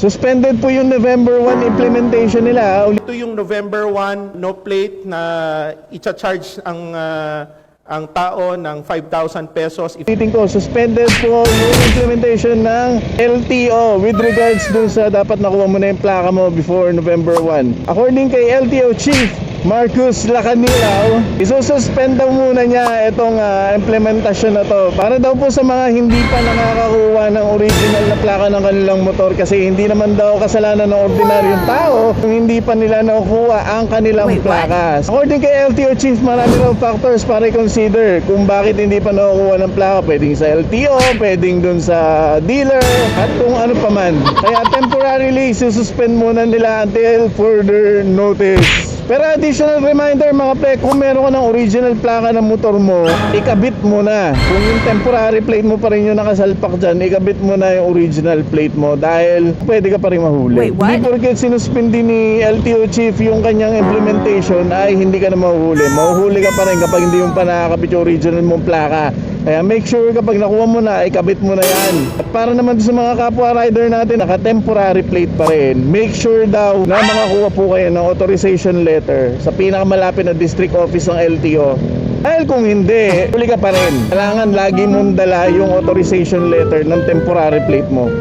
Suspended po yung November 1 implementation nila. Ito yung November 1 no plate na i-charge ang tao ng 5,000 pesos. Ulitin ko, suspended po yung implementation ng LTO with regards dun sa dapat nakuha mo na yung plaka mo before November 1. According kay LTO Chief Marcus Lacanilaw, isususpend daw muna niya itong implementasyon na to para daw po sa mga hindi pa nakakakuha ng original na plaka ng kanilang motor, kasi hindi naman daw kasalanan ng ordinaryong tao kung hindi pa nila nakukuha ang kanilang plaka. According kay LTO Chief, marami raw factors para i-consider kung bakit hindi pa nakukuha ng plaka. Pwedeng sa LTO, pwedeng dun sa dealer, at kung ano pa man. Kaya temporarily sususpend muna nila until further notice. Pero additional reminder mga pre, kung meron ka ng original plaka ng motor mo, ikabit mo na. Kung yung temporary plate mo pa rin yung nakasalpak dyan, ikabit mo na yung original plate mo dahil pwede ka pa rin mahuli. Hindi porket sinuspindi ni LTO Chief yung kanyang implementation ay hindi ka na mahuhuli. Mahuhuli ka pa rin kapag hindi yung pa nakakabit yung original mong plaka. Kaya make sure kapag nakuha mo na, ikabit mo na yan. At para naman sa mga kapwa rider natin, naka-temporary plate pa rin, make sure daw na makakuha po kayo ng authorization letter sa pinakamalapit na district office ng LTO. Dahil kung hindi, huli ka pa rin. Kailangan lagi mong dala yung authorization letter ng temporary plate mo.